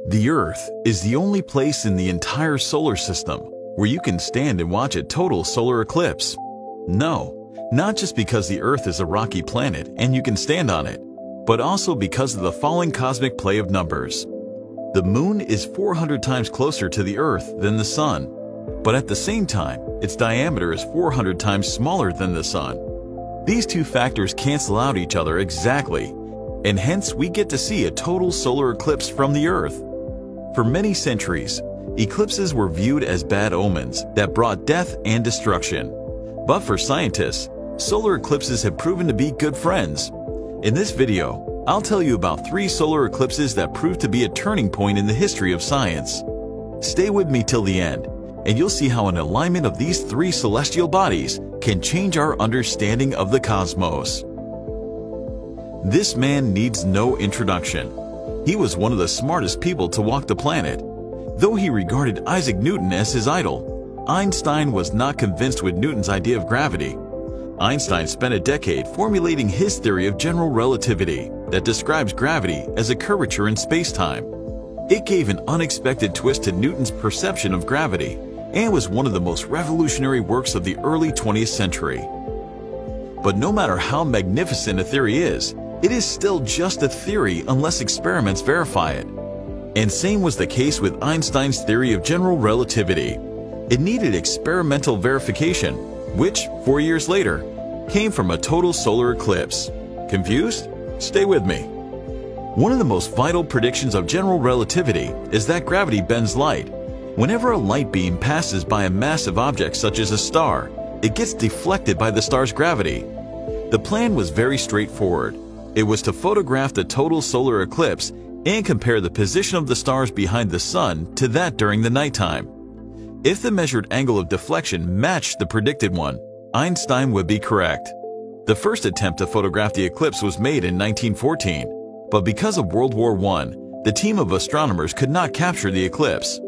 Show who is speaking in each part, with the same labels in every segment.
Speaker 1: The Earth is the only place in the entire solar system where you can stand and watch a total solar eclipse. No, not just because the Earth is a rocky planet and you can stand on it, but also because of the following cosmic play of numbers. The Moon is 400 times closer to the Earth than the Sun, but at the same time, its diameter is 400 times smaller than the Sun. These two factors cancel out each other exactly, and hence we get to see a total solar eclipse from the Earth. For many centuries, eclipses were viewed as bad omens that brought death and destruction. But for scientists, solar eclipses have proven to be good friends. In this video, I'll tell you about 3 solar eclipses that proved to be a turning point in the history of science. Stay with me till the end, and you'll see how an alignment of these 3 celestial bodies can change our understanding of the cosmos. This man needs no introduction. He was one of the smartest people to walk the planet. Though he regarded Isaac Newton as his idol, Einstein was not convinced with Newton's idea of gravity. Einstein spent a decade formulating his theory of general relativity that describes gravity as a curvature in space-time. It gave an unexpected twist to Newton's perception of gravity and was one of the most revolutionary works of the early 20th century. But no matter how magnificent a theory is, it is still just a theory unless experiments verify it. And same was the case with Einstein's theory of general relativity. It needed experimental verification, which, 4 years later, came from a total solar eclipse. Confused? Stay with me. One of the most vital predictions of general relativity is that gravity bends light. Whenever a light beam passes by a massive object such as a star, it gets deflected by the star's gravity. The plan was very straightforward. It was to photograph the total solar eclipse and compare the position of the stars behind the Sun to that during the nighttime. If the measured angle of deflection matched the predicted one, Einstein would be correct. The first attempt to photograph the eclipse was made in 1914, but because of World War I, the team of astronomers could not capture the eclipse.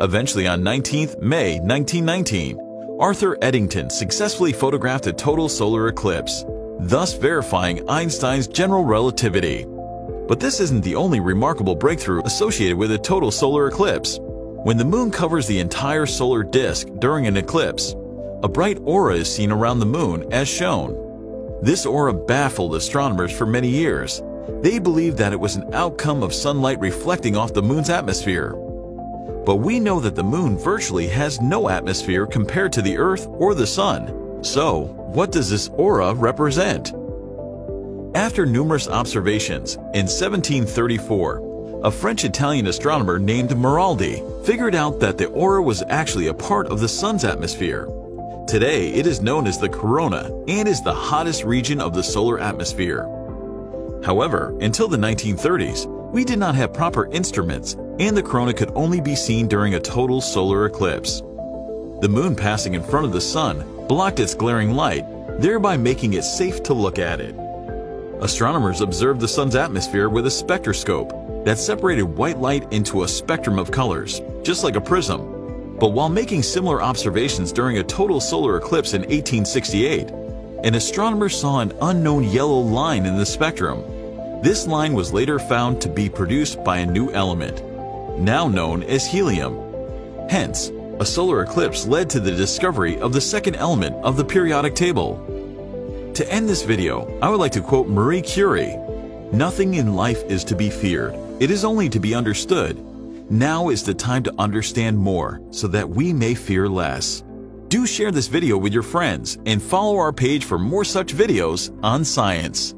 Speaker 1: Eventually, on 19th May 1919, Arthur Eddington successfully photographed a total solar eclipse, thus verifying Einstein's general relativity. But this isn't the only remarkable breakthrough associated with a total solar eclipse. When the Moon covers the entire solar disk during an eclipse, a bright aura is seen around the Moon as shown. This aura baffled astronomers for many years. They believed that it was an outcome of sunlight reflecting off the Moon's atmosphere. But we know that the Moon virtually has no atmosphere compared to the Earth or the Sun. So, what does this aura represent? After numerous observations, in 1734, a French-Italian astronomer named Maraldi figured out that the aura was actually a part of the Sun's atmosphere. Today, it is known as the corona and is the hottest region of the solar atmosphere. However, until the 1930s, we did not have proper instruments, and the corona could only be seen during a total solar eclipse. The Moon passing in front of the Sun blocked its glaring light, thereby making it safe to look at it. Astronomers observed the Sun's atmosphere with a spectroscope that separated white light into a spectrum of colors, just like a prism. But while making similar observations during a total solar eclipse in 1868, an astronomer saw an unknown yellow line in the spectrum. This line was later found to be produced by a new element, now known as helium. Hence, a solar eclipse led to the discovery of the second element of the periodic table. To end this video, I would like to quote Marie Curie, "Nothing in life is to be feared. It is only to be understood. Now is the time to understand more so that we may fear less." Do share this video with your friends and follow our page for more such videos on science.